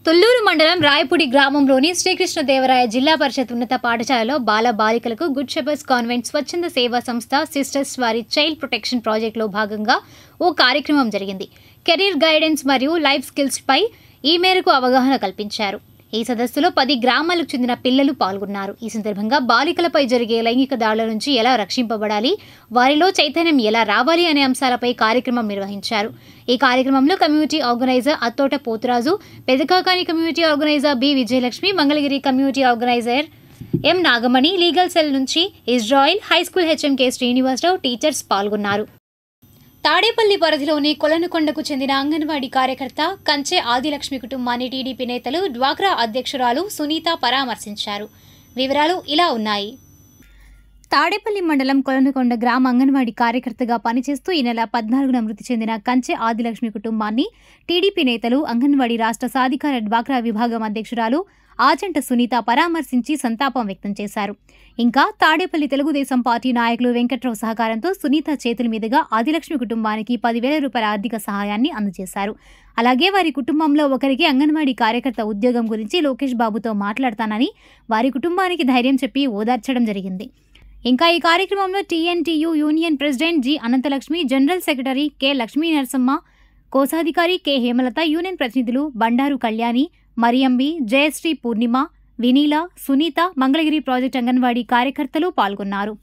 తుళ్లూరు మండలం రాయపూడి గ్రామంలోని శ్రీకృష్ణదేవరాయ జిల్లా పరిషత్ ఉన్నత పాఠశాలలో బాల బాలికలకు గుడ్ షెపర్డ్స్ కాన్వెంట్ స్వచ్ఛంద సేవా సంస్థ సిస్టర్స్ వారి చైల్డ్ ప్రొటెక్షన్ ప్రాజెక్టులో భాగంగా ఓ కార్యక్రమం జరిగింది. కెరీర్ గైడెన్స్ మరియు లైఫ్ స్కిల్స్ పై ఈ మేరకు అవగాహన కల్పించారు. ఈ సదస్సులో 10 గ్రామాలకు చెందిన పిల్లలు పాల్గొన్నారు. ఈ సందర్భంగా బాలికలపై జరిగే లైంగిక దాడుల నుంచి ఎలా రక్షింపబడాలి, వారిలో చైతన్యం ఎలా రావాలి అనే అంశాలపై కార్యక్రమం నిర్వహించారు. ఈ కార్యక్రమంలో community organizer Attota Poturaju, Pedakakani community organizer B Vijayalakshmi, Mangalagiri community organizer M Nagamani, legal cell నుంచి Israel, high school H M K Srinivasarao, teachers పాల్గొన్నారు. తాడేపల్లి పరిధిలోని కొలనుకొండకు చెందిన అంగన్వాడీ కార్యకర్త కంచె ఆదిలక్ష్మి కుటుంబాన్ని టీడీపీ నేతలు, డ్వాక్రా అధ్యక్షురాలు సునీత పరామర్శించారు. వివరాలు ఇలా ఉన్నాయి. తాడేపల్లి మండలం కొలనుకొండ గ్రామ అంగన్వాడీ కార్యకర్తగా పనిచేస్తూ ఈ నెల 14న మృతి చెందిన కంచె ఆదిలక్ష్మి కుటుంబాన్ని టీడీపీ నేతలు, అంగన్వాడీ రాష్ట్ర సాధికార డ్వాక్రా విభాగం అధ్యక్షురాలు ఆచంట సునీత పరామర్శించి సంతాపం వ్యక్తం చేశారు. ఇంకా తాడేపల్లి తెలుగుదేశం పార్టీ నాయకులు వెంకట్రావు సహకారంతో సునీత చేతుల మీదుగా ఆదిలక్ష్మి కుటుంబానికి 10,000 రూపాయల ఆర్థిక సహాయాన్ని అందజేశారు. అలాగే వారి కుటుంబంలో ఒకరికి అంగన్వాడీ కార్యకర్త ఉద్యోగం గురించి లోకేష్ బాబుతో మాట్లాడతానని వారి కుటుంబానికి ధైర్యం చెప్పి ఓదార్చడం జరిగింది. ఇంకా ఈ కార్యక్రమంలో TNTU union president G Anantalakshmi, general secretary K Lakshmi Narasamma, కోశాధికారి కె హేమలత, యూనియన్ ప్రతినిధులు బండారు కళ్యాణి, మరియంబి, జయశ్రీ పూర్ణిమ, వినీల, సునీత, మంగళగిరి ప్రాజెక్ట్ అంగన్వాడీ కార్యకర్తలు పాల్గొన్నారు.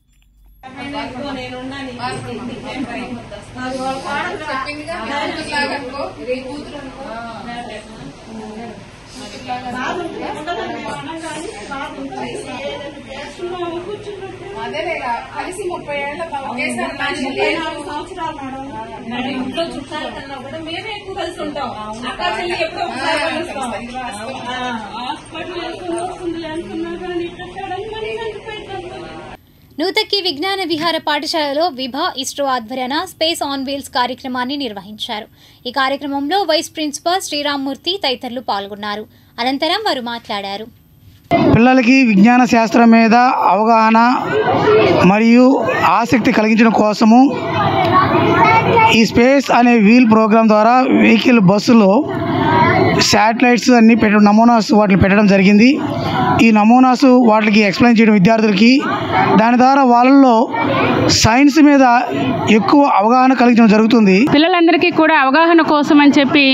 కలిసి 30 ఏళ్ళ ఇంట్లో చుట్టాల కన్నా కూడా మేమే ఎక్కువ కలిసి ఉంటాం. అక్క చెల్లి ఎప్పుడో ఒకసారి నూతక్కి విజ్ఞాన విహార పాఠశాలలో విభా ఇస్రో ఆధ్వర్యాన స్పేస్ ఆన్ వీల్స్ కార్యక్రమాన్ని నిర్వహించారు. ఈ కార్యక్రమంలో వైస్ ప్రిన్సిపాల్ శ్రీరామ్మూర్తి తదితరులు పాల్గొన్నారు. అనంతరం వారు మాట్లాడారు. పిల్లలకి విజ్ఞాన శాస్త్రం మీద అవగాహన మరియు ఆసక్తి కలిగించడం కోసము ఈ స్పేస్ అనే వీల్ ప్రోగ్రాం ద్వారా వెహికల్ బస్సులో శాటిలైట్స్ అన్ని నమూనాస్ వాటిని పెట్టడం జరిగింది. ఈ నమూనాస్ వాటికి ఎక్స్ప్లెయిన్ చేయడం విద్యార్థులకి, దాని ద్వారా వాళ్ళల్లో సైన్స్ మీద ఎక్కువ అవగాహన కలిగించడం జరుగుతుంది. పిల్లలందరికీ కూడా అవగాహన కోసం అని చెప్పి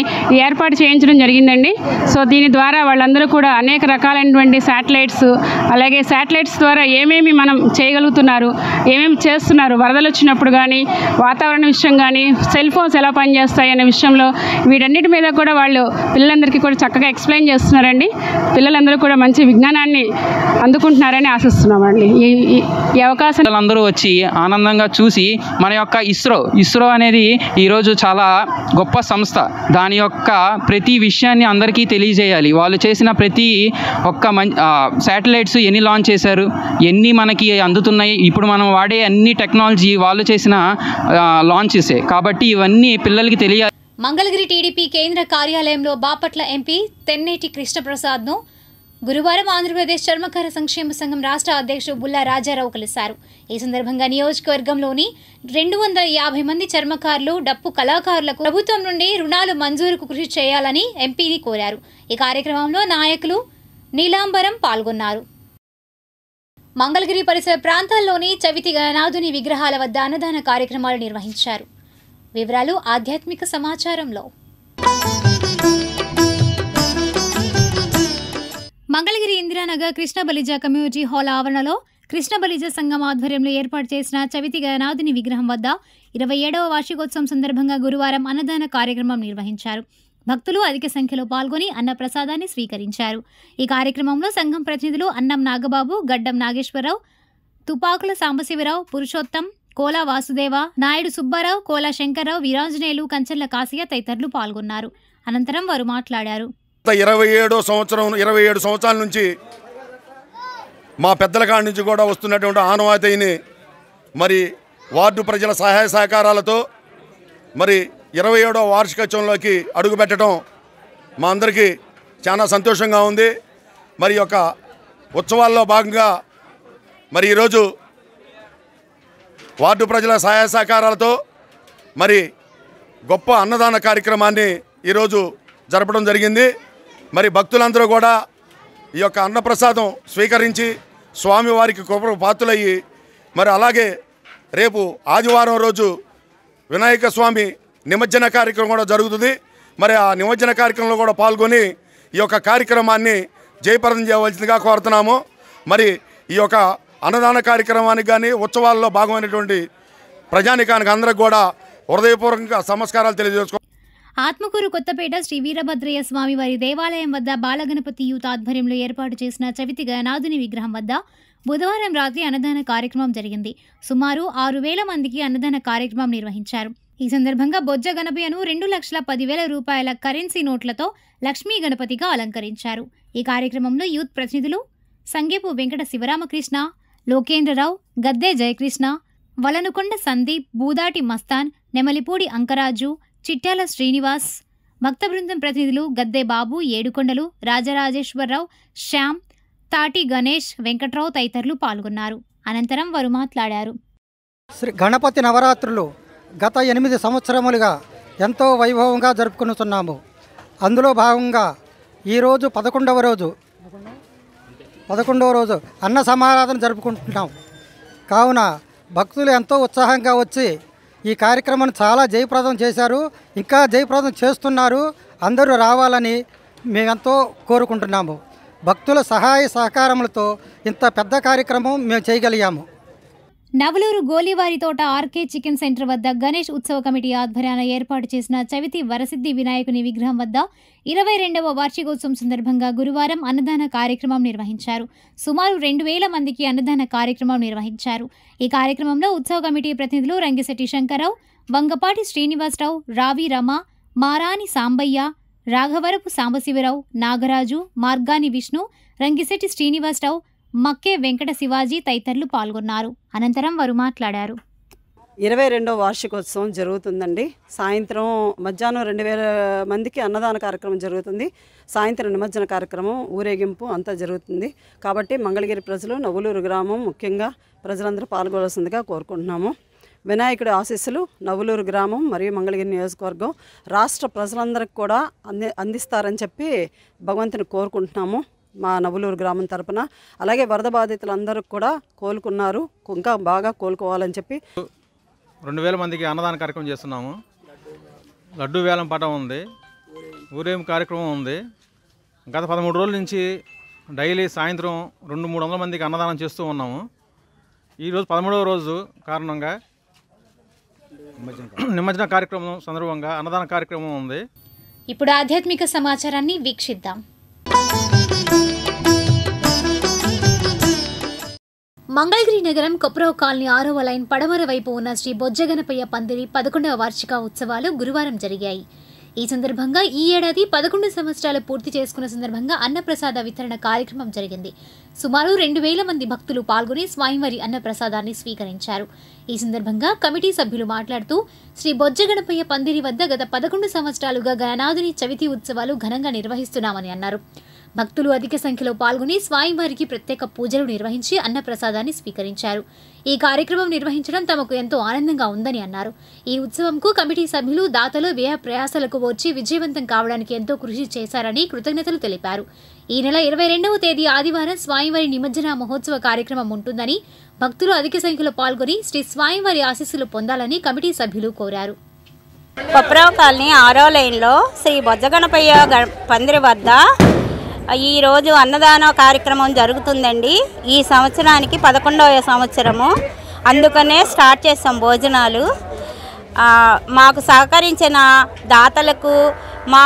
ఏర్పాటు చేయించడం జరిగిందండి. సో దీని ద్వారా వాళ్ళందరూ కూడా అనేక రకాలైనటువంటి శాటిలైట్స్, అలాగే శాటిలైట్స్ ద్వారా ఏమేమి మనం చేయగలుగుతున్నారు, ఏమేమి చేస్తున్నారు, వరదలు వచ్చినప్పుడు కానీ, వాతావరణ విషయం కానీ, సెల్ ఫోన్స్ ఎలా పనిచేస్తాయి అనే విషయంలో వీటన్నిటి మీద కూడా వాళ్ళు పిల్లలందరికీ కూడా చక్కగా ఎక్స్ప్లెయిన్ చేస్తున్నారండి. పిల్లలందరూ కూడా మంచి విజ్ఞానాన్ని అందుకుంటున్నారని ఆశిస్తున్నామండి. ఈ అవకాశం అందరూ వచ్చి ఆనందంగా చూసి మన యొక్క ఇస్రో అనేది ఈరోజు చాలా గొప్ప సంస్థ. దాని యొక్క ప్రతి విషయాన్ని అందరికీ తెలియజేయాలి. వాళ్ళు చేసిన ప్రతి ఒక్క శాటిలైట్స్ ఎన్ని లాంచ్ చేశారు, ఎన్ని మనకి అందుతున్నాయి, ఇప్పుడు మనం వాడే అన్ని టెక్నాలజీ వాళ్ళు చేసిన లాంచెసే. కాబట్టి ఇవన్నీ పిల్లలకి తెలియాలి. మంగళగిరి టీడీపీ కేంద్ర కార్యాలయంలో బాపట్ల ఎంపీ తెన్నేటి కృష్ణప్రసాద్ను గురువారం ఆంధ్రప్రదేశ్ చర్మకార సంక్షేమ సంఘం రాష్ట్ర అధ్యక్షుడు బుల్లా రాజారావు కలిశారు. ఈ సందర్భంగా నియోజకవర్గంలోని 250 మంది చర్మకారులు, డప్పు కళాకారులకు ప్రభుత్వం నుండి రుణాలు మంజూరుకు కృషి చేయాలని ఎంపీని కోరారు. ఈ కార్యక్రమంలో నాయకులు నీలాంబరం పాల్గొన్నారు. మంగళగిరి పరిసర ప్రాంతాల్లోని చవితి గణనాథుని విగ్రహాల వద్ద అన్నదాన కార్యక్రమాలు నిర్వహించారు. వివరాలు ఆధ్యాత్మిక సమాచారంలో. మంగళగిరి ఇందిరానగర్ కృష్ణ బలిజ కమ్యూనిటీ హాల్ ఆవరణలో కృష్ణ బలిజ సంఘం ఆధ్వర్యంలో ఏర్పాటు చేసిన చవితి గణనాథుని విగ్రహం వద్ద 27వ వార్షికోత్సవం సందర్భంగా గురువారం అన్నదాన కార్యక్రమం నిర్వహించారు. భక్తులు అధిక సంఖ్యలో పాల్గొని అన్న ప్రసాదాన్ని స్వీకరించారు. ఈ కార్యక్రమంలో సంఘం ప్రతినిధులు అన్నం నాగబాబు, గడ్డం నాగేశ్వరరావు, తుపాకుల సాంబశివరావు, పురుషోత్తం, కోలా వాసుదేవ, నాయుడు సుబ్బారావు, కోలా శంకర్రావు, వీరాంజనేయులు, కంచెర్ల కాసియా తదితరులు పాల్గొన్నారు. అనంతరం వారు మాట్లాడారు. 27 సంవత్సరాల నుంచి మా పెద్దల కాడి నుంచి కూడా వస్తున్నటువంటి ఆనవాయితీని మరి వార్డు ప్రజల సహాయ సహకారాలతో మరి 27వ వార్షికోత్సవంలోకి అడుగుపెట్టడం మా అందరికీ చాలా సంతోషంగా ఉంది. మరి యొక్క ఉత్సవాల్లో భాగంగా మరి ఈరోజు వార్డు ప్రజల సహాయ సహకారాలతో మరి గొప్ప అన్నదాన కార్యక్రమాన్ని ఈరోజు జరపడం జరిగింది. మరి భక్తులందరూ కూడా ఈ యొక్క అన్నప్రసాదం స్వీకరించి స్వామివారికి కృపకు పాత్రులయ్యి మరి అలాగే రేపు ఆదివారం రోజు వినాయక స్వామి నిమజ్జన కార్యక్రమం కూడా జరుగుతుంది. మరి ఆ నిమజ్జన కార్యక్రమంలో కూడా పాల్గొని ఈ యొక్క కార్యక్రమాన్ని జయప్రదం చేయవలసిందిగా కోరుతున్నాము. మరి ఈ యొక్క అన్నదాన కార్యక్రమానికి కానీ ఉత్సవాల్లో భాగమైనటువంటి ప్రజానికానికి అందరికి కూడా హృదయపూర్వకంగా నమస్కారాలు తెలియజేసుకో. ఆత్మకూరు కొత్తపేట శ్రీ వీరభద్రయ్య స్వామి వారి దేవాలయం వద్ద బాలగణపతి యూత్ ఆధ్వర్యంలో ఏర్పాటు చేసిన చవితి గణనాథుని విగ్రహం వద్ద బుధవారం రాత్రి అన్నదాన కార్యక్రమం జరిగింది. సుమారు 6,000 మందికి అన్నదాన కార్యక్రమం నిర్వహించారు. ఈ సందర్భంగా బొజ్జ గణపయ్యను 2,10,000 రూపాయల కరెన్సీ నోట్లతో లక్ష్మీ గణపతిగా అలంకరించారు. ఈ కార్యక్రమంలో యూత్ ప్రతినిధులు సంగేపు వెంకట శివరామకృష్ణ, లోకేంద్రరావు, గద్దె జయకృష్ణ, వలనుకొండ సందీప్, బూదాటి మస్తాన్, నెమలిపూడి అంకరాజు, చిట్యాల శ్రీనివాస్, భక్త బృందం ప్రతినిధులు గద్దె బాబు, ఏడుకొండలు, రాజరాజేశ్వరరావు, శ్యామ్, తాటి గణేష్, వెంకట్రావు తదితరులు పాల్గొన్నారు. అనంతరం వారు మాట్లాడారు. శ్రీ గణపతి నవరాత్రులు గత 8 సంవత్సరములుగా ఎంతో వైభవంగా జరుపుకుంటున్నాము. అందులో భాగంగా ఈరోజు 11వ రోజు అన్న సమారాధన జరుపుకుంటున్నాం. కావున భక్తులు ఎంతో ఉత్సాహంగా వచ్చి ఈ కార్యక్రమాన్ని చాలా జయప్రదం చేశారు. ఇంకా జయప్రదం చేస్తున్నారు. అందరూ రావాలని మేమెంతో కోరుకుంటున్నాము. భక్తుల సహాయ సహకారములతో ఇంత పెద్ద కార్యక్రమం మేము చేయగలిగాము. నవలూరు గోలివారి తోట ఆర్కే చికెన్ సెంటర్ వద్ద గణేష్ ఉత్సవ కమిటీ ఆధ్వర్యాన ఏర్పాటు చేసిన చవితి వరసిద్ధి వినాయకుని విగ్రహం వద్ద 22వ వార్షికోత్సవం సందర్భంగా గురువారం అన్నదాన కార్యక్రమం నిర్వహించారు. సుమారు 2000 మందికి అన్నదాన కార్యక్రమం నిర్వహించారు. ఈ కార్యక్రమంలో ఉత్సవ కమిటీ ప్రతినిధులు రంగిశెట్టి శంకర్రావు, వంగపాటి శ్రీనివాసరావు, రావి రమ, మారాని సాంబయ్య, రాఘవరపు సాంబశివరావు, నాగరాజు, మార్గాని విష్ణు, రంగిశెట్టి శ్రీనివాసరావు, మక్కే వెంకట శివాజీ తదితరులు పాల్గొన్నారు. అనంతరం వారు మాట్లాడారు. 22వ వార్షికోత్సవం జరుగుతుందండి. సాయంత్రం మధ్యాహ్నం 2000 మందికి అన్నదాన కార్యక్రమం జరుగుతుంది. సాయంత్రం నిమజ్జన కార్యక్రమం, ఊరేగింపు అంతా జరుగుతుంది. కాబట్టి మంగళగిరి ప్రజలు, నవ్వులూరు గ్రామం ముఖ్యంగా ప్రజలందరూ పాల్గొనాల్సిందిగా కోరుకుంటున్నాము. వినాయకుడి ఆశీస్సులు నవ్వులూరు గ్రామం మరియు మంగళగిరి నియోజకవర్గం రాష్ట్ర ప్రజలందరికీ కూడా అందిస్తారని చెప్పి భగవంతుని కోరుకుంటున్నాము. మా నవ్వులూరు గ్రామం తరపున అలాగే వరద బాధితులందరూ కూడా కోలుకున్నారు, ఇంకా బాగా కోలుకోవాలని చెప్పి 2000 మందికి అన్నదాన కార్యక్రమం చేస్తున్నాము. లడ్డు వేలం పటం ఉంది, ఊరేం కార్యక్రమం ఉంది. గత 13 రోజుల నుంచి డైలీ సాయంత్రం 200-300 మందికి అన్నదానం చేస్తూ ఉన్నాము. ఈరోజు 13వ రోజు కారణంగా నిమజ్జన కార్యక్రమం సందర్భంగా అన్నదాన కార్యక్రమం ఉంది. ఇప్పుడు ఆధ్యాత్మిక సమాచారాన్ని వీక్షిద్దాం. మంగళగిరి నగరం కొప్రావ్ కాలనీ 6వ లైన్ పడమర వైపు ఉన్న శ్రీ బొజ్జగణపయ్య పందిరి 11వ వార్షిక ఉత్సవాలు గురువారం జరిగాయి. ఈ సందర్భంగా ఈ ఏడాది 11 సంవత్సరాలు పూర్తి చేసుకున్న సందర్భంగా అన్నప్రసాద వితరణ కార్యక్రమం జరిగింది. సుమారు 2000 మంది భక్తులు పాల్గొని స్వామివారి అన్నప్రసాదాన్ని స్వీకరించారు. ఈ సందర్భంగా కమిటీ సభ్యులు మాట్లాడుతూ శ్రీ బొజ్జగణపయ్య పందిరి వద్ద గత 11 సంవత్సరాలుగా గణనాథుని చవితి ఉత్సవాలు ఘనంగా నిర్వహిస్తున్నామని అన్నారు. భక్తులు అధిక సంఖ్యలో పాల్గొని స్వామివారికి ప్రత్యేక పూజలు నిర్వహించి అన్నప్రసాదాన్ని స్వీకరించారు. ఈ కార్యక్రమం నిర్వహించడం తమకు ఎంతో ఆనందంగా ఉందని అన్నారు. ఈ ఉత్సవంకు కమిటీ సభ్యులు దాతలు వ్యయ ప్రయాసాలకు వచ్చి విజయవంతం కావడానికి ఎంతో కృషి చేశారని కృతజ్ఞతలు తెలిపారు. ఈ నెల 22వ తేదీ ఆదివారం స్వామివారి నిమజ్జన మహోత్సవ కార్యక్రమం ఉంటుందని, భక్తులు అధిక సంఖ్యలో పాల్గొని శ్రీ స్వామివారి ఆశీస్సులు పొందాలని కమిటీ సభ్యులు కోరారు. కొప్రావ్ కాలనీ 6వ లైన్లో శ్రీ బొజ్జగణపయ్య పందిరి వద్ద ఈరోజు అన్నదాన కార్యక్రమం జరుగుతుందండి. ఈ సంవత్సరానికి 11వ సంవత్సరము, అందుకనే స్టార్ట్ చేస్తాం భోజనాలు. మాకు సహకరించిన దాతలకు, మా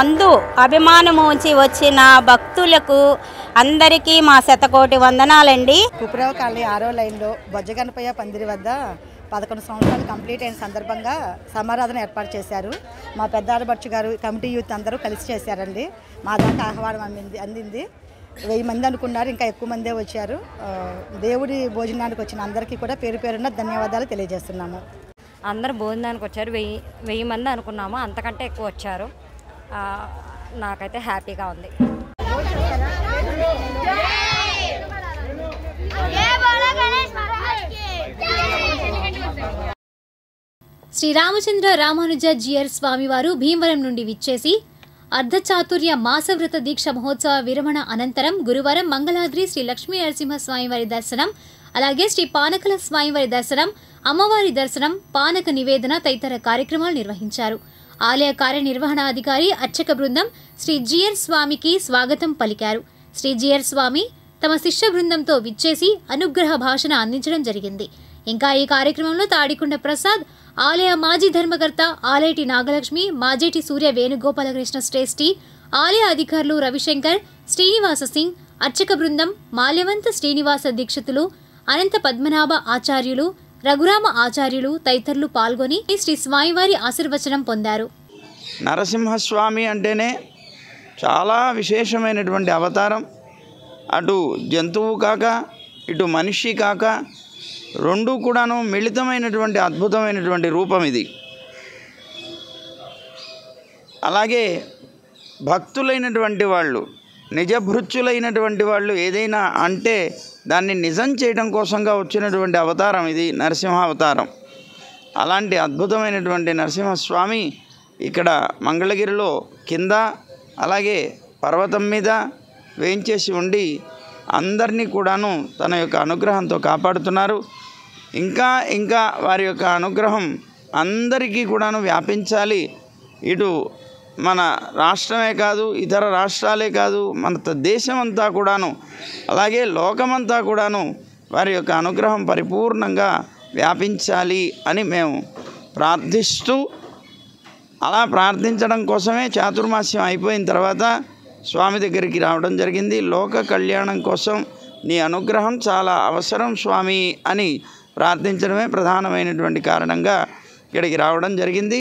అందు అభిమానము ఉంచి వచ్చిన భక్తులకు అందరికీ మా శతకోటి వందనాలండి. కొప్రావ్ కాలనీ 6వ లైన్లో బొజ్జగణపయ్య పందిరి వద్ద 11 సంవత్సరాలు కంప్లీట్ అయిన సందర్భంగా సమారాధన ఏర్పాటు చేశారు. మా పెద్ద ఆడబడుచు గారు, కమిటీ యూత్ అందరూ కలిసి చేశారండి. మా దాకా ఆహ్వానం అందింది. 1000 మంది అనుకున్నారు, ఇంకా ఎక్కువ మందే వచ్చారు. దేవుడి భోజనానికి వచ్చిన అందరికీ కూడా పేరు పేరున ధన్యవాదాలు తెలియజేస్తున్నాము. అందరు భోజనానికి వచ్చారు. 1000 మంది అనుకున్నాము, అంతకంటే ఎక్కువ వచ్చారు. నాకైతే హ్యాపీగా ఉంది. శ్రీ రామచంద్ర రామానుజ జియర్ స్వామివారు భీమవరం నుండి విచ్చేసి అర్ధచాతుర్య మాసవ్రత దీక్ష మహోత్సవ విరమణ అనంతరం గురువారం మంగళాద్రి శ్రీ లక్ష్మీ నరసింహస్వామివారి దర్శనం, అలాగే శ్రీ పానకల స్వామివారి దర్శనం, అమ్మవారి దర్శనం, పానక నివేదన తదితర కార్యక్రమాలు నిర్వహించారు. ఆలయ కార్యనిర్వహణాధికారి అర్చక బృందం శ్రీ జియర్ స్వామికి స్వాగతం పలికారు. శ్రీ జియర్ స్వామి తమ శిష్య బృందంతో విచ్చేసి అనుగ్రహ భాషణ అందించడం జరిగింది. ఇంకా ఈ కార్యక్రమంలో తాడికొండ ప్రసాద్, ఆలయ మాజీ ధర్మకర్త ఆలేటి నాగలక్ష్మి, మాజేటి సూర్య వేణుగోపాలకృష్ణ శ్రేష్ఠి, ఆలయ అధికారులు రవిశంకర్, శ్రీనివాస సింగ్, అర్చక బృందం, మాల్యవంత శ్రీనివాస దీక్షితులు, అనంత పద్మనాభ ఆచార్యులు, రఘురామ ఆచార్యులు తదితరులు పాల్గొని శ్రీ స్వామివారి ఆశీర్వచనం పొందారు. నరసింహస్వామి అంటేనే చాలా విశేషమైనటువంటి అవతారం. అటు జంతువు కాక ఇటు మనిషి కాక రెండు కూడాను మిళితమైనటువంటి అద్భుతమైనటువంటి రూపం ఇది. అలాగే భక్తులైనటువంటి వాళ్ళు, నిజభృత్యులైనటువంటి వాళ్ళు ఏదైనా అంటే దాన్ని నిజం చేయడం కోసంగా వచ్చినటువంటి అవతారం ఇది నరసింహ అవతారం. అలాంటి అద్భుతమైనటువంటి నరసింహస్వామి ఇక్కడ మంగళగిరిలో కింద అలాగే పర్వతం మీద వేయించేసి ఉండి అందరినీ కూడాను తన యొక్క అనుగ్రహంతో కాపాడుతున్నారు. ఇంకా ఇంకా వారి యొక్క అనుగ్రహం అందరికీ కూడాను వ్యాపించాలి. ఇటు మన రాష్ట్రమే కాదు, ఇతర రాష్ట్రాలే కాదు, మన దేశమంతా కూడాను, అలాగే లోకమంతా కూడాను వారి యొక్క అనుగ్రహం పరిపూర్ణంగా వ్యాపించాలి అని మేము ప్రార్థిస్తూ, అలా ప్రార్థించడం కోసమే చాతుర్మాస్యం అయిపోయిన తర్వాత స్వామి దగ్గరికి రావడం జరిగింది. లోక కళ్యాణం కోసం నీ అనుగ్రహం చాలా అవసరం స్వామి అని ప్రార్థించడమే ప్రధానమైనటువంటి కారణంగా ఇక్కడికి రావడం జరిగింది.